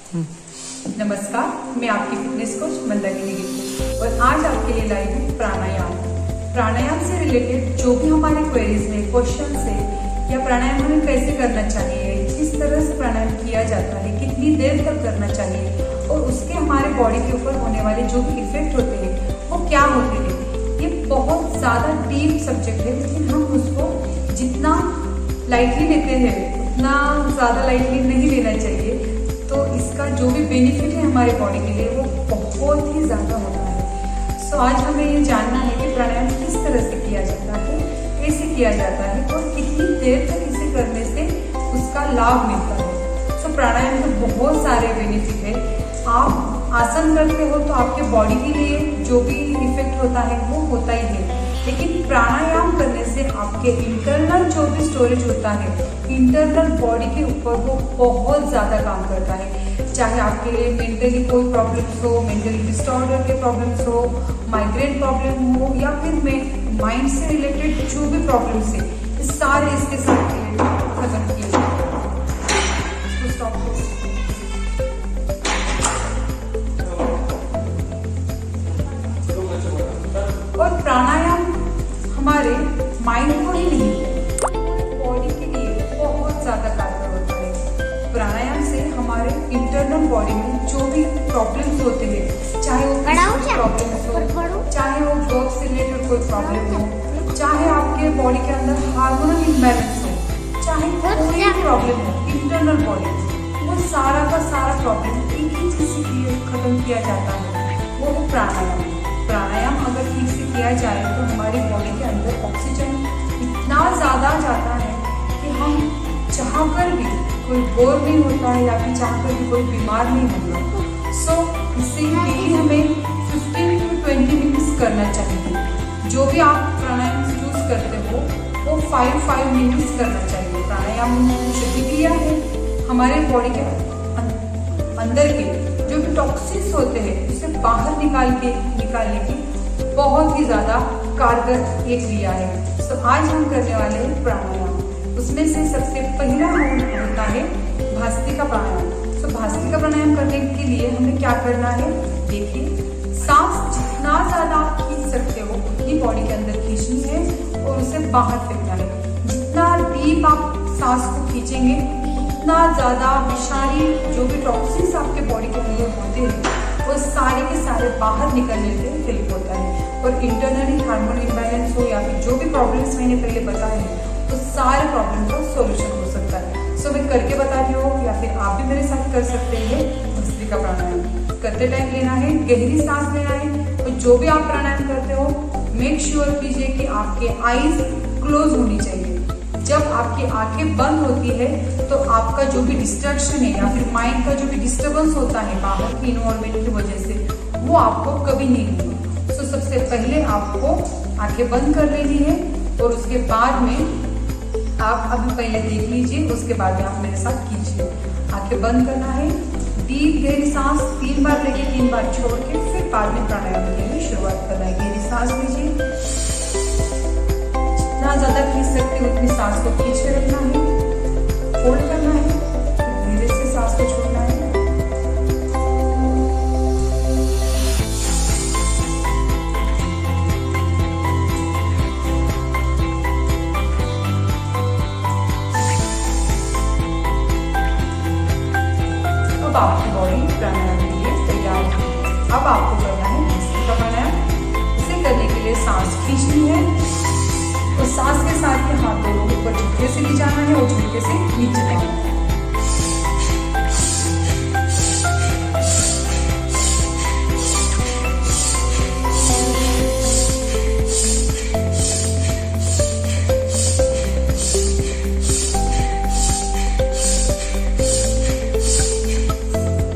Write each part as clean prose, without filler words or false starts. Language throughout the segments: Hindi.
नमस्कार, मैं आपकी फिटनेस कोच मंदाकिनी गिरी और आज आपके लिए लाई हूँ प्राणायाम। प्राणायाम से रिलेटेड जो भी हमारे क्वेरीज है, क्वेश्चन है या प्राणायाम हमें कैसे करना चाहिए, किस तरह से प्राणायाम किया जाता है, कितनी देर तक करना चाहिए और उसके हमारे बॉडी के ऊपर होने वाले जो भी इफेक्ट होते हैं वो क्या होते हैं। ये बहुत ज्यादा डीप सब्जेक्ट है, लेकिन हम उसको जितना लाइटली लेते हैं उतना ज्यादा लाइटली नहीं लेना चाहिए। तो इसका जो भी बेनिफिट है हमारे बॉडी के लिए वो बहुत ही ज़्यादा होता है। सो आज हमें ये जानना है कि प्राणायाम किस तरह से किया जाता है, कैसे किया जाता है और कितनी देर तक इसे करने से उसका लाभ मिलता है। सो प्राणायाम के बहुत सारे बेनिफिट है। आप आसन करते हो तो आपके बॉडी के लिए जो भी इफेक्ट होता है वो होता ही है, लेकिन प्राणायाम करने से आपके इंटरनल जो भी स्टोरेज होता है, इंटरनल बॉडी के ऊपर वो बहुत ज़्यादा काम करता है। चाहे आपके लिए मेंटली कोई प्रॉब्लम्स हो, मेंटली डिसऑर्डर के प्रॉब्लम्स हो, माइग्रेन प्रॉब्लम हो या फिर माइंड से रिलेटेड जो भी प्रॉब्लम्स है, ये सारे इसके साथ खत्म किए जाते हैं। और प्राणायाम हमारे माइंड को ही नहीं, बॉडी के लिए बहुत ज्यादा कारगर होता है। प्राणायाम से हमारे इंटरनल बॉडी में जो भी प्रॉब्लम्स होते हैं, चाहे वो प्रॉब्लम्स हो, चाहे वो जॉब से रिलेटेड कोई प्रॉब्लम हो, चाहे आपके बॉडी के अंदर हार्मोनल इम्बैलेंस हो, चाहे कोई भी प्रॉब्लम हो इंटरनल बॉडी, वो सारा का सारा प्रॉब्लम एक ही चीज से खत्म किया जाता है, वो है प्राणायाम। प्राणायाम अगर ठीक से किया जाए तो हमारी बॉडी के अंदर ऑक्सीजन इतना ज़्यादा जाता है कि हम चाहकर भी कोई बोर नहीं होता है या फिर चाहकर भी कोई बीमार नहीं होता। सो इससे डेली हमें 15 to 20 मिनट्स करना चाहिए। जो भी आप प्राणायाम चूज करते हो वो 5 मिनट्स करना चाहिए। प्राणायाम जो क्रिया है हमारे बॉडी के अंदर के जो भी टॉक्सिन्स होते हैं उसे बाहर निकालने की बहुत ही ज्यादा कारगर एक क्रिया है। तो आज हम करने वाले हैं प्राणायाम। उसमें से सबसे पहला होता है भास्त्रिका प्राणायाम। तो भास्त्रिका प्राणायाम करने के लिए हमें क्या करना है, देखिए, सांस जितना ज्यादा आप खींच सकते हो उतनी बॉडी के अंदर खींचनी है और उसे बाहर फेंकना है। जितना डीप आप सांस को खींचेंगे उतना ज्यादा विषारी जो भी टॉक्सिन्स आपके बॉडी के अंदर होते हैं वो सारे के सारे बाहर निकलने से हेल्प होता है। और इंटरनली हार्मोन इम्बैलेंस हो या फिर जो भी प्रॉब्लम्स मैंने पहले बताए हैं तो सारे प्रॉब्लम का सॉल्यूशन हो सकता है। सो मैं करके बता रही हूँ या फिर आप भी मेरे साथ कर सकते हैं। भस्त्रिका प्राणायाम करते टाइम लेना है, गहरी सांस लेना है। और जो भी आप प्राणायाम करते हो मेक श्योर कीजिए कि आपके आईज क्लोज होनी चाहिए। जब आपकी आंखें बंद होती है तो आपका जो भी डिस्ट्रैक्शन है या फिर माइंड का जो भी डिस्टर्बेंस होता है बाहर की इन्वायरमेंट की वजह से वो आपको कभी नहीं होगा। तो सबसे पहले आपको आंखें बंद कर लेनी है और उसके बाद में आप अभी पहले देख लीजिए, उसके बाद में आप मेरे साथ कीजिए। आंखें बंद करना है, डीप गहरी सांस 3 बार लेके 3 बार छोड़ के फिर बाद में प्राणायाम के लिए शुरुआत करना है। गहरी सांस लीजिए, जितना ज्यादा खींच सकते हो उतनी सांस को खींच के रखना है, होल्ड करना है, धीरे से सांस को छोड़ना है। अब आपकी बॉडी प्राणायाम के लिए तैयार है। अब आपको करना है भस्त्रिका प्राणायाम। इसे करने के लिए सांस खींचनी है और सांस के साथ ही हाथ दोनों ऊपर झुटके से ले जाना है और झुटके से नीचे लाना है।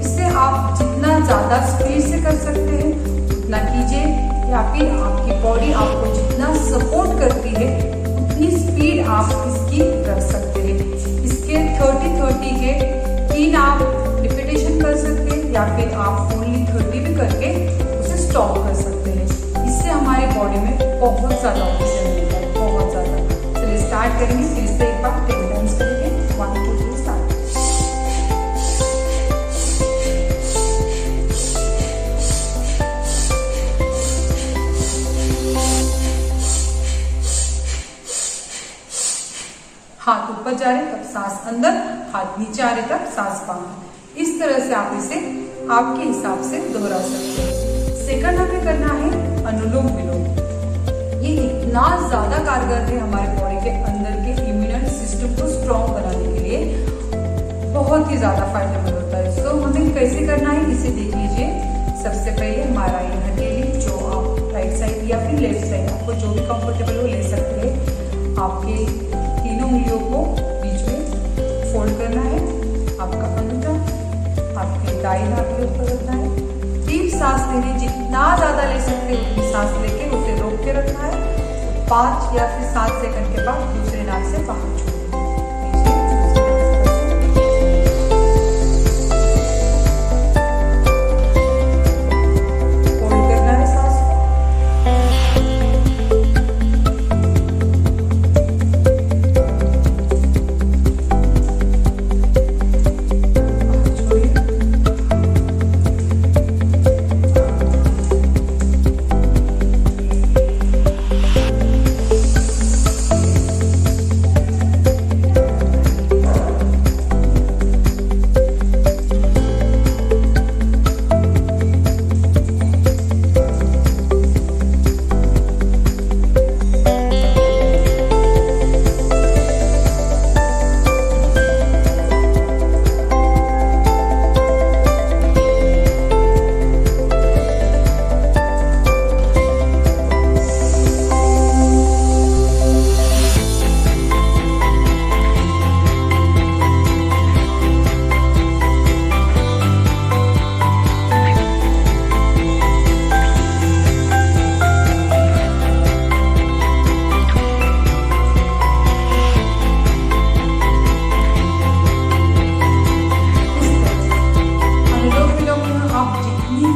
इससे आप जितना ज्यादा स्पीड से कर सकते हैं उतना कीजिए, या फिर आपकी बॉडी आपको जितना सपोर्ट करती है उतनी स्पीड आप इसकी कर सकते हैं। इसके 30-30 के 3 आप रिपीटेशन कर सकते हैं या फिर आप ओनली 30 भी करके उसे स्टॉप कर सकते हैं। इससे हमारे बॉडी में बहुत ज्यादा ऑक्सीजन मिलता है, बहुत ज्यादा। चलिए स्टार्ट करेंगे, फिर से एक बार 10 टाइम्स करेंगे। 1 2 3 स्टार्ट। ऊपर जा रहे तब सांस अंदर, हाथ नीचे आ रहे तब सांस बाहर। इस तरह से आप इसे आपके हिसाब से दोहरा सकते हैं। सेकंड हमें करना है अनुलोम विलोम। ये इतना ज्यादा कारगर है हमारे बॉडी के अंदर के इम्यून सिस्टम को स्ट्रॉन्ग बनाने के लिए, बहुत ही ज्यादा फायदेमंद होता है। सो हमें कैसे करना है इसे देख लीजिए। सबसे पहले हमारा ये हथेली, जो आप राइट साइड या फिर लेफ्ट साइड, आपको जो भी कंफर्टेबल हो ले सकते हैं। आपके तीनों उंगलियों को बीच में फोल्ड करना है। आपका अंगूठा आपके दाईं हाथ के ऊपर रखना है। डीप सांस लेनी, जितना ज्यादा ले सकते हैं उतनी सांस लेके उसे रोक के रखना है। 5 या फिर 7 सेकंड के बाद दूसरे नाक से बाहर छोड़ना है।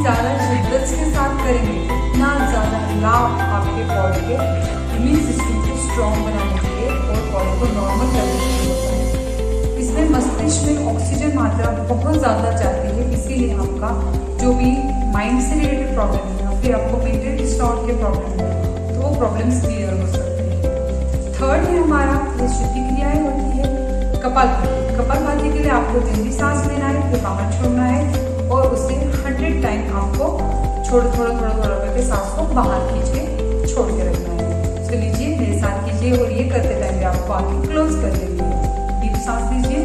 ज्यादा शिद्दत के साथ करेंगे उतना ज्यादा लाभ आपके बॉडी के इम्यून सिस्टम को स्ट्रॉन्ग बनाने के लिए और बॉडी को नॉर्मल करने के लिए होता है। इसमें मस्तिष्क में ऑक्सीजन मात्रा बहुत ज्यादा जाती है, इसीलिए आपका जो भी माइंड से रिलेटेड प्रॉब्लम है या फिर आपको मेंटल डिसऑर्डर के प्रॉब्लम है तो वो प्रॉब्लम्स क्लियर हो सकते हैं। थर्ड है हमारा ये शुद्धि क्रियाएं होती है कपालभाति। कपालभाति के लिए आपको गहरी सांस लेना है, फिर बाहर छोड़ना है और उसे 100 टाइम आपको थोड़ा करके सांस को बाहर खींच के छोड़ के रखना है। तो लीजिए मेरे साथ कीजिए और ये करते टाइम भी आपको आंखें क्लोज कर देंगे। डीप सांस लीजिए,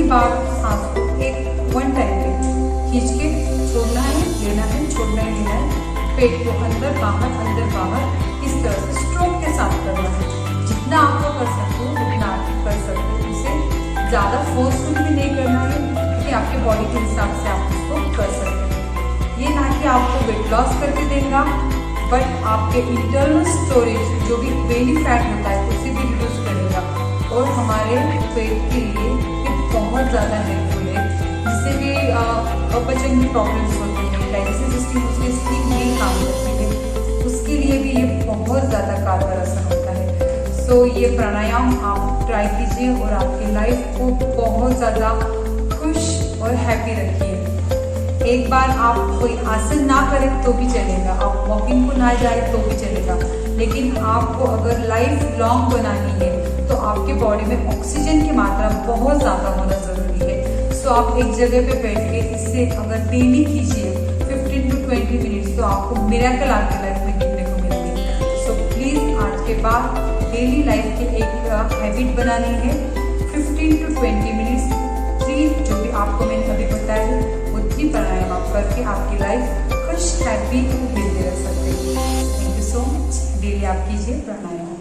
बार सांस को वन टाइम पे खींच के छोड़ना है, लेना है, छोड़ना है, लेना है। पेट को अंदर बाहर इस तरह से स्ट्रोक के साथ करना है। जितना आपको कर सकते हो उतना आप कर सकते हो। इसे ज्यादा फोर्सफुल भी नहीं करना है क्योंकि आपके बॉडी के हिसाब से आप इसको कर सकते हैं। ये ना कि आपको वेट लॉस करके देगा, बट आपके इंटरनल स्टोरेज जो भी बेली फैट होता है उसे भी रिड्यूस करेगा और हमारे पेट के लिए बहुत ज़्यादा हेल्पफुल है। जिससे भी अपचन की प्रॉब्लम्स होती है, डाइजेस्टिव सिस्टम उसके स्किन नहीं काम करती है, उसके लिए भी ये बहुत ज़्यादा कारगर असर होता है। सो ये प्राणायाम आप ट्राई कीजिए और आपकी लाइफ को बहुत ज़्यादा खुश और हैप्पी रखिए। एक बार आप कोई आसन ना करें तो भी चलेगा, आप वॉकिंग को ना जाए तो भी चलेगा, लेकिन आपको अगर लाइफ लॉन्ग बनानी है तो आपके बॉडी में ऑक्सीजन की मात्रा बहुत ज़्यादा होना ज़रूरी है। सो आप एक जगह पे बैठ के इसे अगर डेली कीजिए 15 to 20 मिनट्स तो आपको मिरेकल आपकी लाइफ में देखने को मिलेंगे। सो प्लीज़ आज के बाद डेली लाइफ की एक हैबिट बनानी है। 15 to 20 मिनट्स 3 जो भी आपको मैंने अभी बताया है वो 3 प्राणायाम आप करके आपकी लाइफ खुश, हैप्पी और हेल्दी रह सकते हैं। Thank you so much. Daily आप कीजिए प्राणायाम।